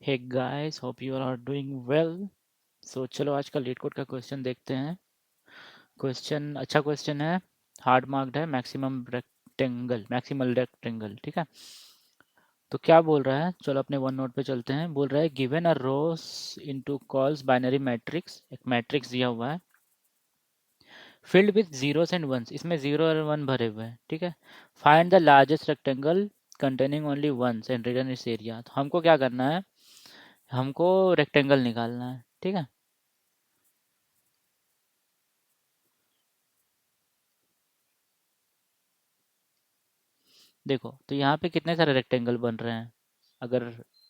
Hey guys, hope you are doing well. So चलो आज का लीड कोड का क्वेश्चन देखते हैं। क्वेश्चन अच्छा क्वेश्चन है, हार्ड मार्क्ड है, मैक्सिमल रेक्टेंगल, ठीक है। तो क्या बोल रहा है, चलो अपने वन नोट पे चलते हैं। बोल रहा है given a rows into cols binary matrix, एक मैट्रिक्स दिया हुआ है filled with zeros and ones, इसमें जीरो और वन भरे हुए हैं, ठीक है। Find the largest rectangle containing only ones and return its area. तो हमको क्या करना है, हमको रेक्टेंगल निकालना है, ठीक है। देखो तो यहाँ पे कितने सारे रेक्टेंगल बन रहे हैं। अगर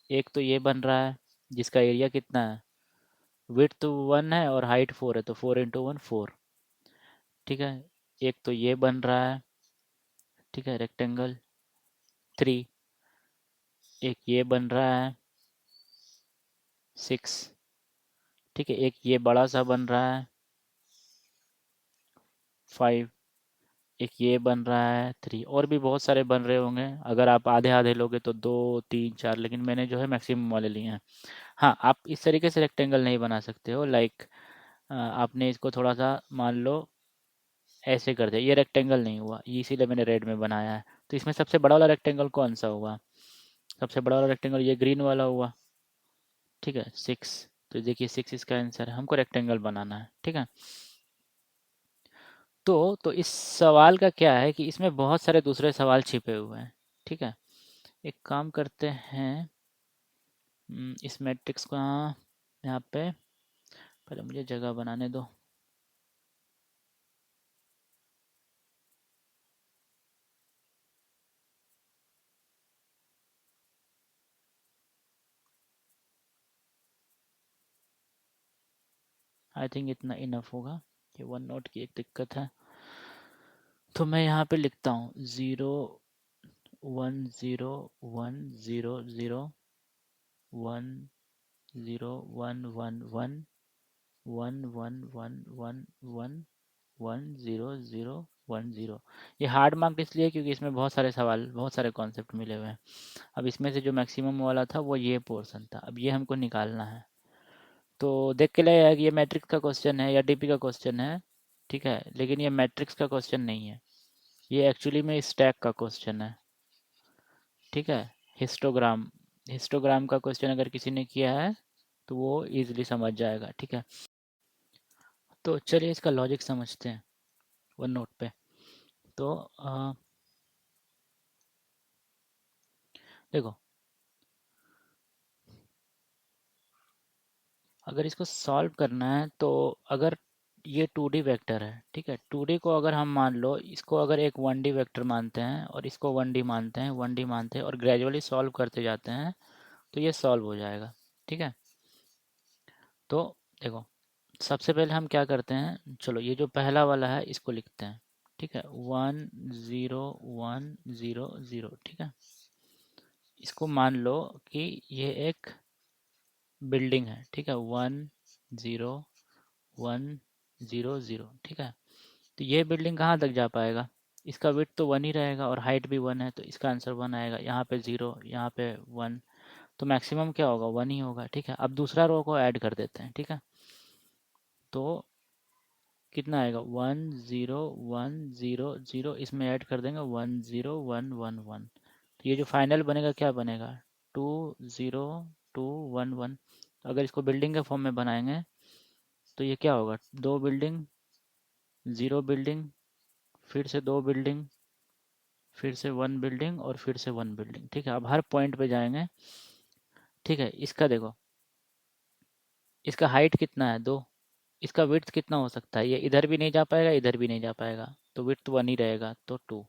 एक तो ये बन रहा है जिसका एरिया कितना है, विड्थ तो 1 है और हाइट 4 है, तो 4 × 1 4, ठीक है। एक तो ये बन रहा है, ठीक है, रेक्टेंगल 3। एक ये बन रहा है 6, ठीक है। एक ये बड़ा सा बन रहा है 5। एक ये बन रहा है 3, और भी बहुत सारे बन रहे होंगे। अगर आप आधे आधे लोगे तो 2 3 4, लेकिन मैंने जो है मैक्सिमम वाले लिए हैं। हाँ, आप इस तरीके से रेक्टेंगल नहीं बना सकते हो, लाइक आपने इसको थोड़ा सा मान लो ऐसे कर दिया, ये रेक्टेंगल नहीं हुआ, ये इसीलिए मैंने रेड में बनाया है। तो इसमें सबसे बड़ा वाला रेक्टेंगल कौन सा हुआ, सबसे बड़ा वाला रेक्टेंगल ये ग्रीन वाला हुआ, ठीक है, 6। तो देखिए 6 इसका आंसर है, हमको रेक्टेंगल बनाना है, ठीक है। तो इस सवाल का क्या है कि इसमें बहुत सारे दूसरे सवाल छिपे हुए हैं, ठीक है। एक काम करते हैं, इस मैट्रिक्स को यहाँ पे पहले मुझे जगह बनाने दो। आई थिंक इतना इनफ होगा, ये वन नोट की एक दिक्कत है। तो मैं यहाँ पे लिखता हूँ 0 1 0 1 0 1 1 1 1 1 1 1 0 0 1 0। ये हार्ड मार्क इसलिए क्योंकि इसमें बहुत सारे सवाल, बहुत सारे कॉन्सेप्ट मिले हुए हैं। अब इसमें से जो मैक्सिमम वाला था वो ये पोर्शन था, अब ये हमको निकालना है। तो देख के लगेगा कि ये मैट्रिक्स का क्वेश्चन है या डीपी का क्वेश्चन है, ठीक है, लेकिन ये मैट्रिक्स का क्वेश्चन नहीं है, ये एक्चुअली में स्टैक का क्वेश्चन है, ठीक है। हिस्टोग्राम, हिस्टोग्राम का क्वेश्चन अगर किसी ने किया है तो वो इजीली समझ जाएगा, ठीक है। तो चलिए इसका लॉजिक समझते हैं वन नोट पे। तो देखो, अगर इसको सॉल्व करना है तो अगर ये 2D वेक्टर है, ठीक है, 2D को अगर हम मान लो, इसको अगर एक 1D वेक्टर मानते हैं और इसको 1D मानते हैं, 1D मानते हैं और ग्रेजुअली सॉल्व करते जाते हैं तो ये सॉल्व हो जाएगा, ठीक है। तो देखो, सबसे पहले हम क्या करते हैं, चलो ये जो पहला वाला है इसको लिखते हैं, ठीक है, 1 0 1 0 0, ठीक है। इसको मान लो कि ये एक बिल्डिंग है, ठीक है, 1 0 1 0 0, ठीक है। तो ये बिल्डिंग कहाँ तक जा पाएगा, इसका विड्थ तो 1 ही रहेगा और हाइट भी 1 है, तो इसका आंसर 1 आएगा। यहाँ पे 0, यहाँ पे 1, तो मैक्सिमम क्या होगा, 1 ही होगा, ठीक है। अब दूसरा रो को ऐड कर देते हैं, ठीक है। तो कितना आएगा, 1 0 1 0 0, इसमें ऐड कर देंगे 1 0 1 1 1। तो ये जो फाइनल बनेगा क्या बनेगा, 2 0 2 1 1। अगर इसको बिल्डिंग के फॉर्म में बनाएंगे तो ये क्या होगा, 2 बिल्डिंग, 0 बिल्डिंग, फिर से 2 बिल्डिंग, फिर से 1 बिल्डिंग और फिर से 1 बिल्डिंग, ठीक है। अब हर पॉइंट पे जाएंगे, ठीक है। इसका देखो, इसका हाइट कितना है, 2। इसका विड्थ कितना हो सकता है, ये इधर भी नहीं जा पाएगा, इधर भी नहीं जा पाएगा, तो विड्थ 1 ही रहेगा, तो 2।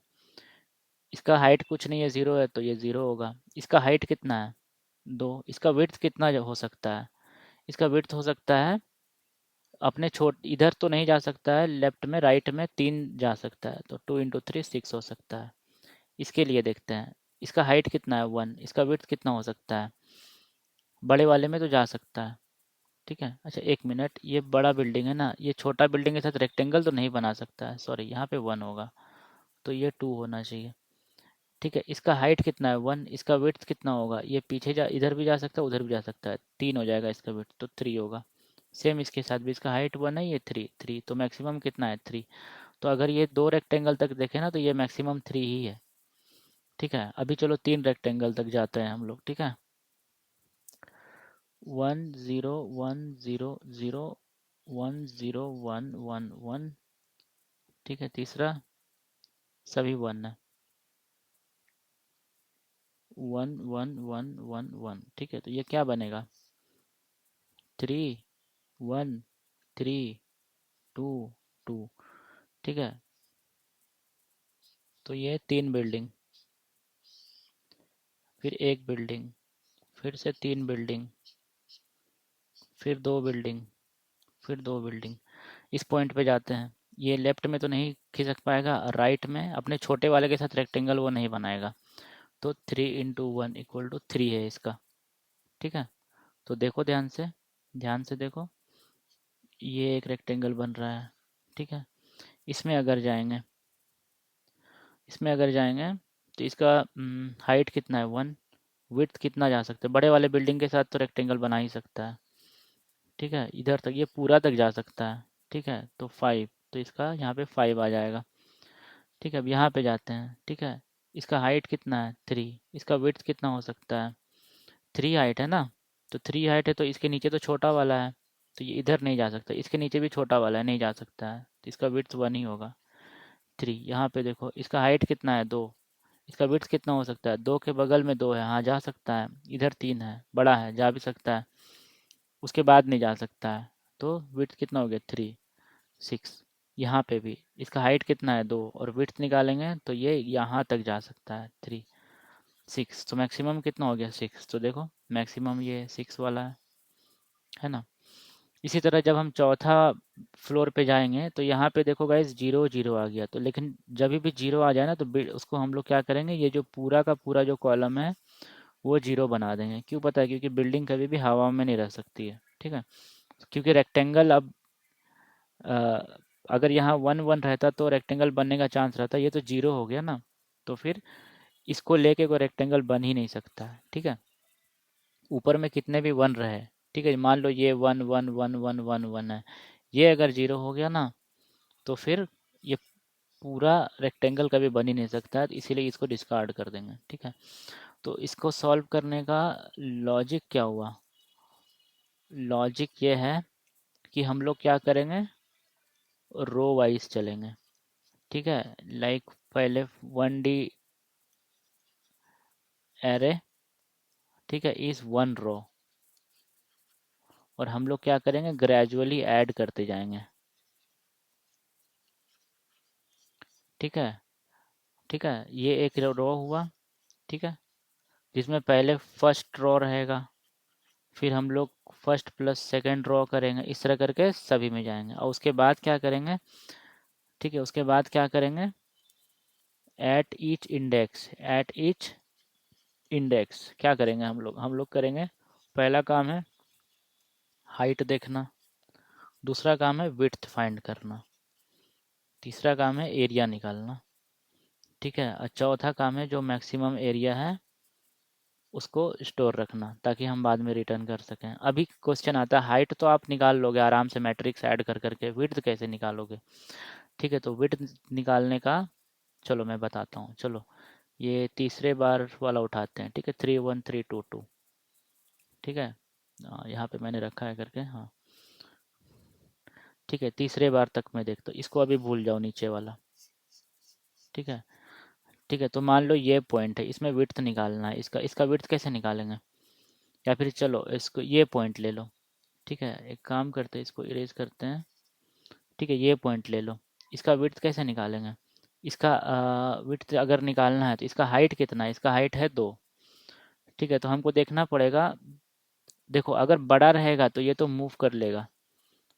इसका हाइट कुछ नहीं है, 0 है, तो ये 0 होगा। इसका हाइट कितना है, 2। इसका विड्थ कितना हो सकता है, इसका विड्थ हो सकता है अपने छोट, इधर तो नहीं जा सकता है, लेफ्ट में राइट में 3 जा सकता है, तो 2 × 3 6 हो सकता है। इसके लिए देखते हैं, इसका हाइट कितना है, 1। इसका विड्थ कितना हो सकता है, बड़े वाले में तो जा सकता है, ठीक है। अच्छा एक मिनट, ये बड़ा बिल्डिंग है ना, ये छोटा बिल्डिंग के साथ रेक्टेंगल तो नहीं बना सकता है, सॉरी, यहाँ पे 1 होगा, तो ये 2 होना चाहिए, ठीक है, इसका हाइट कितना है 1, इसका विड्थ कितना होगा, ये पीछे जा इधर भी जा सकता है उधर भी जा सकता है, 3 हो जाएगा इसका विड्थ, तो 3 होगा। सेम इसके साथ भी, इसका हाइट 1 है, ये 3 तो मैक्सिमम कितना है 3। तो अगर ये 2 रेक्टेंगल तक देखें ना तो ये मैक्सिमम 3 ही है। ठीक है, अभी चलो 3 रेक्टेंगल तक जाते हैं हम लोग। ठीक है, 1 0 1 0 0 1 0 1 1 1। ठीक है, तीसरा सभी 1 है, 1 1 1 1 1। ठीक है, तो ये क्या बनेगा 3 1 3 2 2। ठीक है, तो ये 3 बिल्डिंग, फिर एक बिल्डिंग, फिर से 3 बिल्डिंग, फिर 2 बिल्डिंग, फिर 2 बिल्डिंग। इस पॉइंट पे जाते हैं, ये लेफ्ट में तो नहीं खिसक पाएगा, राइट में अपने छोटे वाले के साथ रेक्टेंगल वो नहीं बनाएगा। तो 3 × 1 = 3 है इसका। ठीक है, तो देखो ध्यान से, ध्यान से देखो, ये एक रेक्टेंगल बन रहा है। ठीक है, इसमें अगर जाएंगे, इसमें अगर जाएंगे तो इसका हाइट कितना है 1, विड्थ कितना जा सकता है, बड़े वाले बिल्डिंग के साथ तो रेक्टेंगल बना ही सकता है। ठीक है, इधर तक ये पूरा तक जा सकता है। ठीक है, तो 5, तो इसका यहाँ पे 5 आ जाएगा। ठीक है, अब यहाँ पे जाते हैं। ठीक है, इसका हाइट कितना है 3, इसका विड्थ कितना हो सकता है 3 हाइट है ना, तो 3 हाइट है तो इसके नीचे तो छोटा वाला है, तो ये इधर नहीं जा सकता, इसके नीचे भी छोटा वाला है, नहीं जा सकता है, तो इसका विड्थ 1 ही होगा 3। यहाँ पे देखो इसका हाइट कितना है 2, इसका विड्थ कितना हो सकता है, 2 के बगल में 2 है, हाँ जा सकता है, इधर 3 है, बड़ा है, जा भी सकता है, उसके बाद नहीं जा सकता है, तो विड्थ कितना हो गया 3 6। यहाँ पे भी इसका हाइट कितना है 2 और विड्थ निकालेंगे तो ये यहाँ तक जा सकता है 3 6, तो मैक्सिमम कितना हो गया 6, तो देखो मैक्सिमम ये 6 वाला है ना। इसी तरह जब हम चौथा फ्लोर पे जाएंगे तो यहाँ पे देखो गाइस 0 0 आ गया, तो लेकिन जब भी 0 आ जाए ना तो उसको हम लोग क्या करेंगे, ये जो पूरा का पूरा जो कॉलम है वो 0 बना देंगे। क्यों पता है, क्योंकि बिल्डिंग कभी भी हवा में नहीं रह सकती है। ठीक है, क्योंकि रेक्टेंगल अब अ, अगर यहाँ 1 1 रहता तो रेक्टेंगल बनने का चांस रहता, ये तो 0 हो गया ना, तो फिर इसको लेके कोई रेक्टेंगल बन ही नहीं सकता है। ठीक है, ऊपर में कितने भी 1 रहे, ठीक है, मान लो ये 1 1 1 1 1 1 है, ये अगर 0 हो गया ना तो फिर ये पूरा रेक्टेंगल कभी बन ही नहीं सकता है, तो इसीलिए इसको डिस्कार्ड कर देंगे। ठीक है, तो इसको सॉल्व करने का लॉजिक क्या हुआ, लॉजिक ये है कि हम लोग क्या करेंगे, रो वाइज चलेंगे। ठीक है, लाइक पहले 1D एरे, ठीक है, इज 1 रो, और हम लोग क्या करेंगे ग्रेजुअली ऐड करते जाएंगे। ठीक है, ठीक है, ये एक रो हुआ। ठीक है, जिसमें पहले फर्स्ट रो रहेगा, फिर हम लोग फर्स्ट प्लस सेकंड ड्रॉ करेंगे, इस तरह करके सभी में जाएंगे, और उसके बाद क्या करेंगे, ठीक है, उसके बाद क्या करेंगे, at each index, at each index क्या करेंगे हम लोग करेंगे, पहला काम है हाइट देखना, दूसरा काम है विड्थ फाइंड करना, तीसरा काम है एरिया निकालना। ठीक है, और चौथा काम है जो मैक्सिमम एरिया है उसको स्टोर रखना, ताकि हम बाद में रिटर्न कर सकें। अभी क्वेश्चन आता है, हाइट तो आप निकाल लोगे आराम से मैट्रिक्स ऐड कर करके, विड्थ कैसे निकालोगे। ठीक है, तो विड्थ निकालने का चलो मैं बताता हूँ। चलो ये तीसरे बार वाला उठाते हैं। ठीक है, 3 1 3 2 2। ठीक है, यहाँ पे मैंने रखा है करके, हाँ ठीक है, तीसरे बार तक मैं देखता हूँ, इसको अभी भूल जाओ नीचे वाला। ठीक है, ठीक है, तो मान लो ये पॉइंट है, इसमें विड्थ निकालना है, इसका इसका विड्थ कैसे निकालेंगे, या फिर चलो इसको ये पॉइंट ले लो। ठीक है, एक काम करते हैं, इसको इरेज करते हैं। ठीक है, ये पॉइंट ले लो, इसका विड्थ कैसे निकालेंगे, इसका विड्थ अगर निकालना है तो इसका हाइट कितना है, इसका हाइट है 2। ठीक है, तो हमको देखना पड़ेगा, देखो अगर बड़ा रहेगा तो ये तो मूव कर लेगा,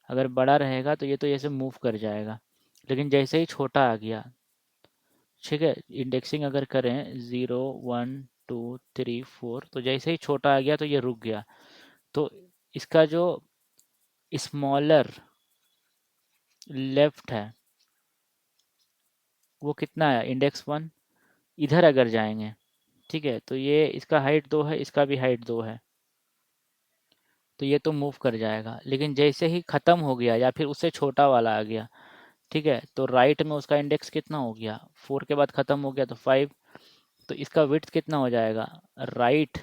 अगर बड़ा रहेगा तो ये तो ऐसे मूव कर जाएगा, लेकिन जैसे ही छोटा आ गया, ठीक है, इंडेक्सिंग अगर करें 0 1 2 3 4, तो जैसे ही छोटा आ गया तो ये रुक गया, तो इसका जो स्मॉलर लेफ्ट है वो कितना है, इंडेक्स 1, इधर अगर जाएंगे, ठीक है, तो ये इसका हाइट 2 है, इसका भी हाइट 2 है, तो ये तो मूव कर जाएगा। लेकिन जैसे ही ख़त्म हो गया या फिर उससे छोटा वाला आ गया, ठीक है, तो राइट में उसका इंडेक्स कितना हो गया, 4 के बाद ख़त्म हो गया तो 5, तो इसका विड्थ कितना हो जाएगा, right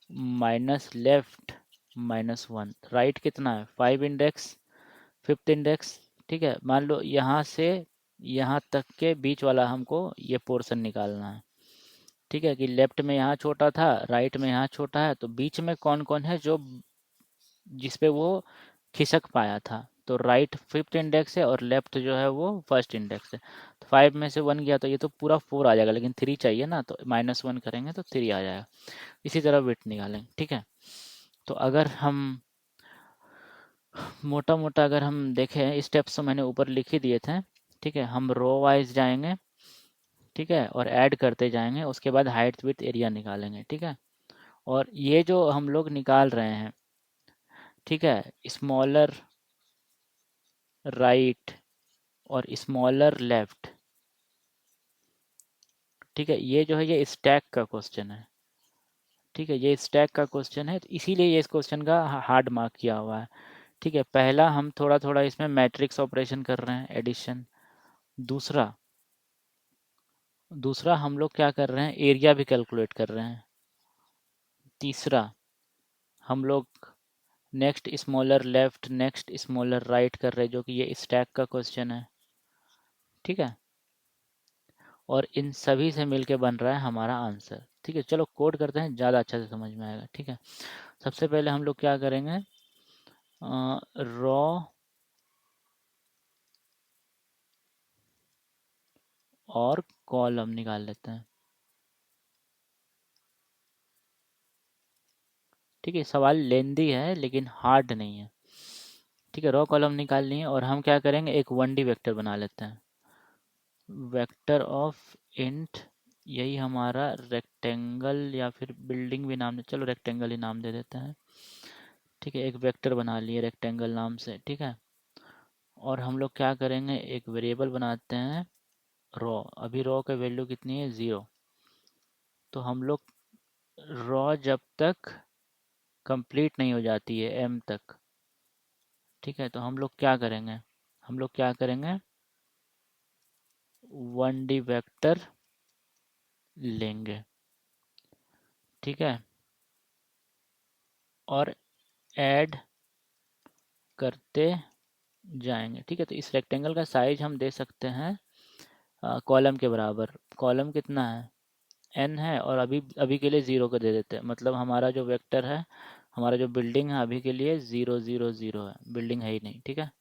minus left minus 1। Right कितना है, 5 इंडेक्स, फिफ्थ इंडेक्स, ठीक है। मान लो यहाँ से यहाँ तक के बीच वाला हमको ये पोर्शन निकालना है, ठीक है, कि लेफ्ट में यहाँ छोटा था, राइट में यहाँ छोटा है, तो बीच में कौन कौन है जो जिस पे वो खिसक पाया था। तो राइट फिफ्थ इंडेक्स है और लेफ्ट जो है वो फर्स्ट इंडेक्स है। तो 5 में से 1 गया तो ये तो पूरा 4 आ जाएगा, लेकिन 3 चाहिए ना, तो -1 करेंगे तो 3 आ जाएगा। इसी तरह विड्थ निकालेंगे, ठीक है। तो अगर हम मोटा मोटा अगर हम देखें, स्टेप्स तो मैंने ऊपर लिख ही दिए थे, ठीक है। हम रो वाइज जाएंगे, ठीक है, और ऐड करते जाएंगे, उसके बाद हाइट विड्थ एरिया निकालेंगे, ठीक है। और ये जो हम लोग निकाल रहे हैं, ठीक है, स्मॉलर राइट और स्मॉलर लेफ्ट, ठीक है, ये जो है ये स्टैक का क्वेश्चन है, ठीक है, ये स्टैक का क्वेश्चन है, तो इसीलिए ये इस क्वेश्चन का हार्ड मार्क किया हुआ है, ठीक है। पहला हम थोड़ा थोड़ा इसमें मैट्रिक्स ऑपरेशन कर रहे हैं, एडिशन। दूसरा दूसरा हम लोग क्या कर रहे हैं, एरिया भी कैलकुलेट कर रहे हैं। तीसरा हम लोग next smaller left next smaller right कर रहे हैं, जो कि ये स्टैक का क्वेश्चन है, ठीक है। और इन सभी से मिलके बन रहा है हमारा आंसर, ठीक है। चलो कोड करते हैं, ज़्यादा अच्छे से समझ में आएगा, ठीक है। सबसे पहले हम लोग क्या करेंगे, रॉ और कॉलम निकाल लेते हैं, ठीक है। सवाल लेंदी है लेकिन हार्ड नहीं है, ठीक है। रॉ कॉलम निकालनी है और हम क्या करेंगे, एक 1D वेक्टर बना लेते हैं, वेक्टर ऑफ इंट, यही हमारा रेक्टेंगल या फिर बिल्डिंग भी नाम दे, चलो रेक्टेंगल ही नाम दे देते हैं, ठीक है। एक वेक्टर बना लिए रेक्टेंगल नाम से, ठीक है। और हम लोग क्या करेंगे, एक वेरिएबल बनाते हैं रॉ। अभी रॉ का वैल्यू कितनी है, 0। तो हम लोग रॉ जब तक कंप्लीट नहीं हो जाती है m तक, ठीक है, तो हम लोग क्या करेंगे, हम लोग क्या करेंगे, 1D वेक्टर लेंगे, ठीक है, और ऐड करते जाएंगे, ठीक है। तो इस रेक्टेंगल का साइज हम दे सकते हैं कॉलम के बराबर। कॉलम कितना है, n है, और अभी अभी के लिए 0 को दे देते हैं, मतलब हमारा जो वेक्टर है, हमारा जो बिल्डिंग है अभी के लिए 0 0 0 है, बिल्डिंग है ही नहीं, ठीक है।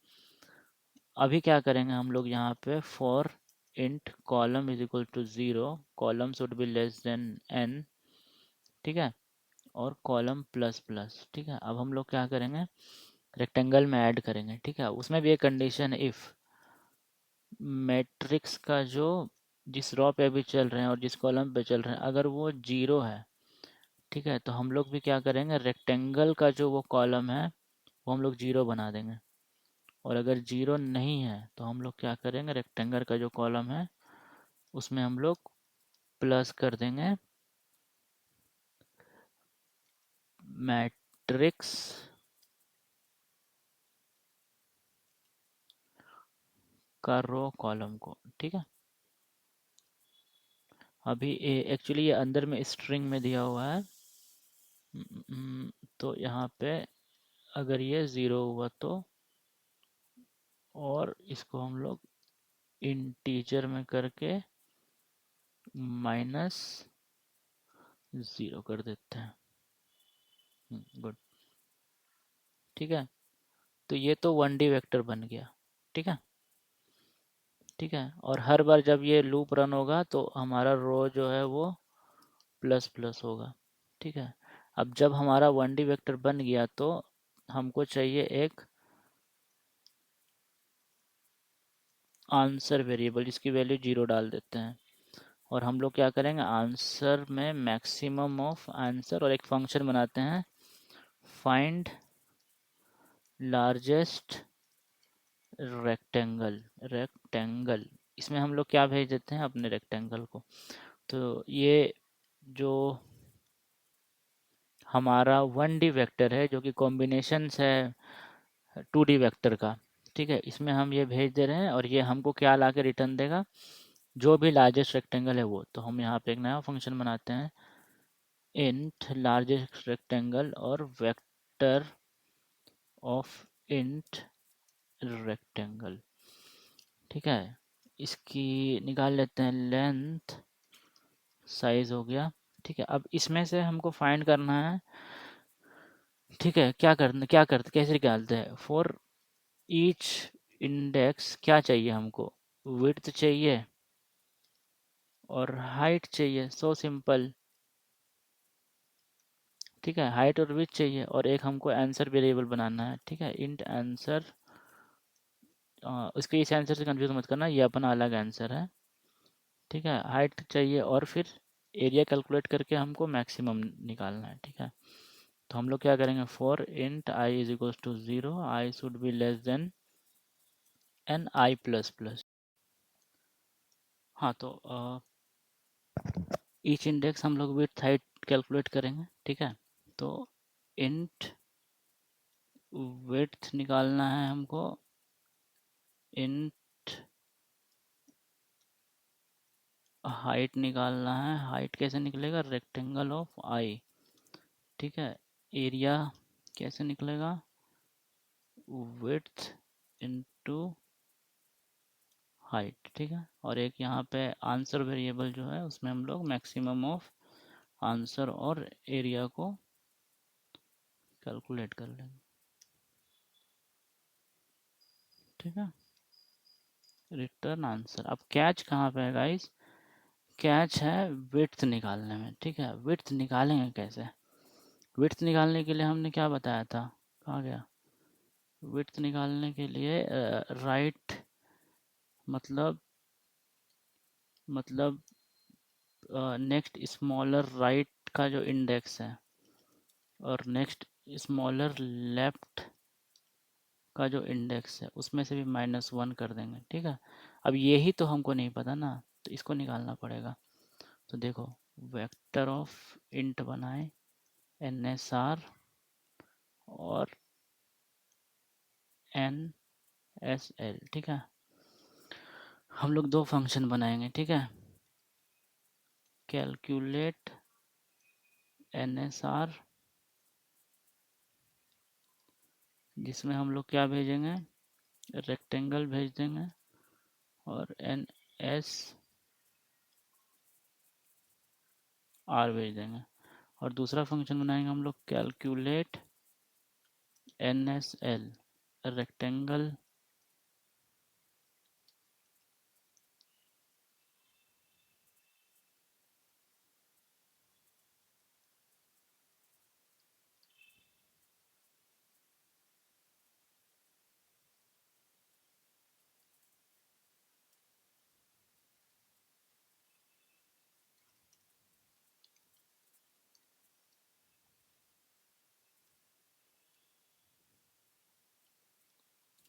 अभी क्या करेंगे हम लोग यहाँ पे, for int column is equal to 0, column should be less than n, ठीक है, और कॉलम प्लस प्लस, ठीक है। अब हम लोग क्या करेंगे, रेक्टेंगल में ऐड करेंगे, ठीक है। उसमें भी एक कंडीशन, इफ़ मैट्रिक्स का जो जिस रो पे अभी चल रहे हैं और जिस कॉलम पे चल रहे हैं, अगर वो 0 है, ठीक है, तो हम लोग भी क्या करेंगे, रेक्टेंगल का जो वो कॉलम है वो हम लोग 0 बना देंगे। और अगर 0 नहीं है तो हम लोग क्या करेंगे, रेक्टेंगल का जो कॉलम है उसमें हम लोग प्लस कर देंगे मैट्रिक्स का रो कॉलम को, ठीक है। अभी एक्चुअली ये अंदर में स्ट्रिंग में दिया हुआ है, तो यहाँ पे अगर ये 0 हुआ तो, और इसको हम लोग इंटीजर में करके -0 कर देते हैं, गुड, ठीक है। तो ये तो 1D वेक्टर बन गया, ठीक है, ठीक है। और हर बार जब ये लूप रन होगा तो हमारा रो जो है वो प्लस प्लस होगा, ठीक है। अब जब हमारा 1D वेक्टर बन गया तो हमको चाहिए एक आंसर वेरिएबल, जिसकी वैल्यू 0 डाल देते हैं। और हम लोग क्या करेंगे, आंसर में मैक्सिमम ऑफ आंसर, और एक फंक्शन बनाते हैं फाइंड लार्जेस्ट रेक्टेंगल, रेक्टेंगल इसमें हम लोग क्या भेज देते हैं, अपने रेक्टेंगल को। तो ये जो हमारा 1D वेक्टर है, जो कि कॉम्बिनेशन है 2D वेक्टर का, ठीक है, इसमें हम ये भेज दे रहे हैं और ये हमको क्या ला के रिटर्न देगा, जो भी लार्जेस्ट रेक्टेंगल है वो। तो हम यहाँ पे एक नया फंक्शन बनाते हैं, इंट लार्जेस्ट रेक्टेंगल और वेक्टर ऑफ इंट रेक्टेंगल, ठीक है। इसकी निकाल लेते हैं लेंथ, साइज हो गया, ठीक है। अब इसमें से हमको फाइंड करना है, ठीक है, क्या करते कैसे निकालते हैं, फॉर ईच इंडेक्स क्या चाहिए हमको, विड्थ चाहिए और हाइट चाहिए, सो सिंपल, ठीक है। हाइट और विड्थ चाहिए और एक हमको आंसर वेरिएबल बनाना है, ठीक है, इंट आंसर। इसके इस आंसर से कंफ्यूज मत करना, ये अपना अलग आंसर है, ठीक है। हाइट चाहिए और फिर एरिया कैलकुलेट करके हमको मैक्सिमम निकालना है, ठीक है। तो हम लोग क्या करेंगे, for int I is equals to 0, I should be less than N I plus plus. हाँ, तो ईच इंडेक्स हम लोग विड्थ हाइट कैलकुलेट करेंगे, ठीक है। तो इंट विड्थ निकालना है हमको, इंट हाइट निकालना है, हाइट कैसे निकलेगा, रेक्टेंगल ऑफ आई, ठीक है। एरिया कैसे निकलेगा, विड्थ इनटू हाइट, ठीक है। और एक यहाँ पे आंसर वेरिएबल जो है उसमें हम लोग मैक्सिमम ऑफ आंसर और एरिया को कैलकुलेट कर लेंगे, ठीक है। Return answer. अब कैच कहाँ पे है गाइस, कैच है विड्थ निकालने में, ठीक है। विड्थ निकालेंगे कैसे, विड्थ निकालने के लिए हमने क्या बताया था, कहाँ गया, विड्थ निकालने के लिए राइट मतलब नेक्स्ट स्मॉलर राइट का जो इंडेक्स है और नेक्स्ट स्मॉलर लेफ्ट का जो इंडेक्स है उसमें से भी -1 कर देंगे, ठीक है। अब यही तो हमको नहीं पता ना, तो इसको निकालना पड़ेगा। तो देखो, वेक्टर ऑफ इंट बनाए एन एस आर और एन एस एल, ठीक है। हम लोग दो फंक्शन बनाएंगे, ठीक है, कैलकुलेट एन एस आर, जिसमें हम लोग क्या भेजेंगे, रेक्टेंगल भेज देंगे, और एन एस आर भेज देंगे। और दूसरा फंक्शन बनाएंगे हम लोग, calculate N S L, rectangle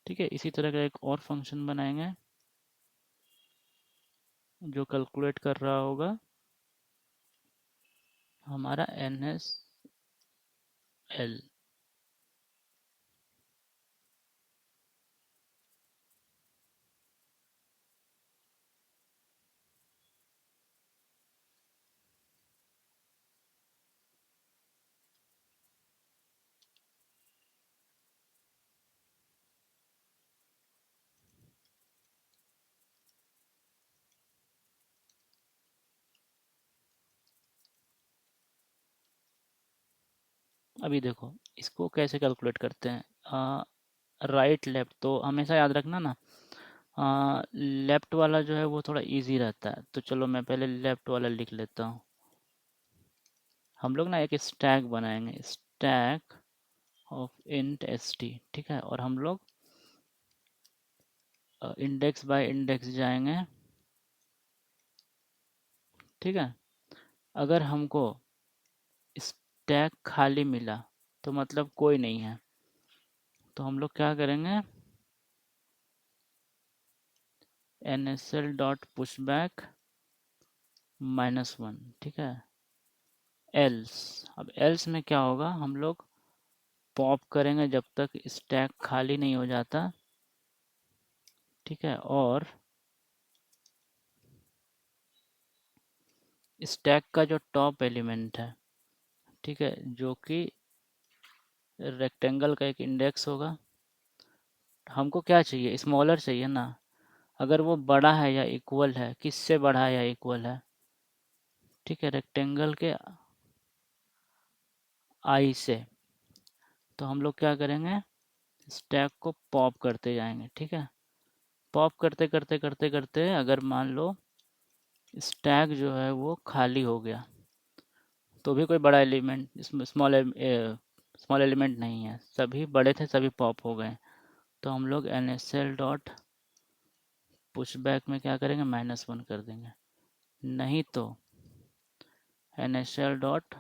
ठीक है। इसी तरह का एक और फंक्शन बनाएंगे जो कैलकुलेट कर रहा होगा हमारा एन एस एल। अभी देखो इसको कैसे कैलकुलेट करते हैं, राइट लेफ्ट तो हमेशा याद रखना ना, लेफ्ट वाला जो है वो थोड़ा इजी रहता है, तो चलो मैं पहले लेफ्ट वाला लिख लेता हूँ। हम लोग ना एक स्टैक बनाएंगे, stack of int S T, ठीक है। और हम लोग इंडेक्स बाय इंडेक्स जाएंगे, ठीक है। अगर हमको स्टैक खाली मिला तो मतलब कोई नहीं है, तो हम लोग क्या करेंगे, NSL डॉट पुश बैक -1, ठीक है। एल्स, अब एल्स में क्या होगा, हम लोग पॉप करेंगे जब तक स्टैक खाली नहीं हो जाता, ठीक है। और स्टैक का जो टॉप एलिमेंट है, ठीक है, जो कि रेक्टेंगल का एक इंडेक्स होगा, हमको क्या चाहिए, स्मॉलर चाहिए ना। अगर वो बड़ा है या इक्वल है, किससे बड़ा है या इक्वल है, ठीक है, रेक्टेंगल के आई से, तो हम लोग क्या करेंगे, स्टैक को पॉप करते जाएंगे, ठीक है। पॉप करते करते करते करते अगर मान लो स्टैक जो है वो खाली हो गया, तो भी कोई बड़ा एलिमेंट इसमें स्मॉल एलिमेंट नहीं है, सभी बड़े थे, सभी पॉप हो गए, तो हम लोग NSL डॉट पुश बैक में क्या करेंगे, -1 कर देंगे। नहीं तो NSL डॉट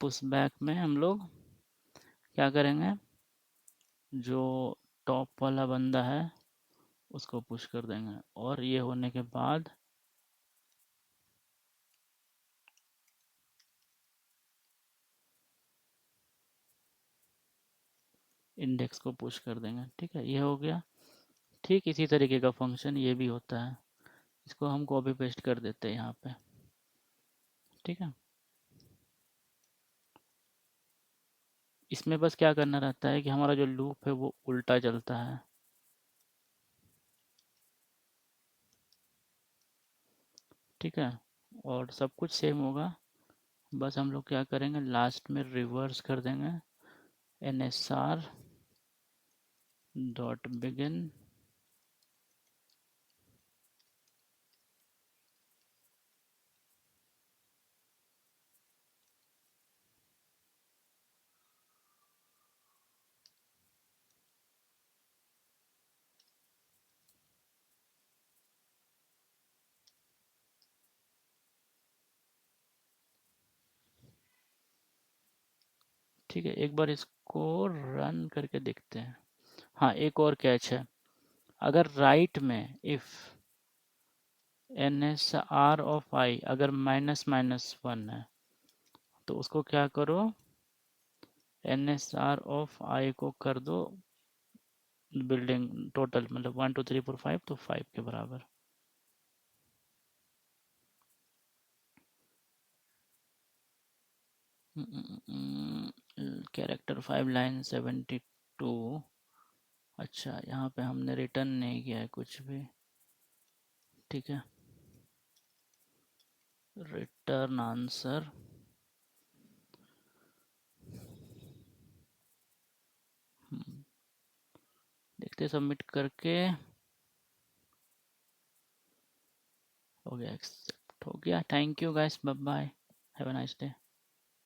पुश बैक में हम लोग क्या करेंगे, जो टॉप वाला बंदा है उसको पुश कर देंगे, और ये होने के बाद इंडेक्स को पुश कर देंगे, ठीक है, ये हो गया। ठीक इसी तरीके का फंक्शन ये भी होता है, इसको हम कॉपी पेस्ट कर देते हैं यहाँ पे, ठीक है। इसमें बस क्या करना रहता है कि हमारा जो लूप है वो उल्टा चलता है, ठीक है, और सब कुछ सेम होगा। बस हम लोग क्या करेंगे, लास्ट में रिवर्स कर देंगे, NSR डॉट बिगिन, ठीक है। एक बार इसको रन करके देखते हैं। हाँ, एक और कैच है, अगर राइट में इफ NSR ऑफ आई अगर -1 है, तो उसको क्या करो, NSR ऑफ आई को कर दो बिल्डिंग टोटल, मतलब 1 2 3 4 5, तो 5 के बराबर। Character 5 line 72। अच्छा, यहाँ पे हमने रिटर्न नहीं किया है कुछ भी, ठीक है। रिटर्न आंसर, देखते सबमिट करके, हो गया, एक्सेप्ट हो गया। Thank you guys, bye bye, have a nice day.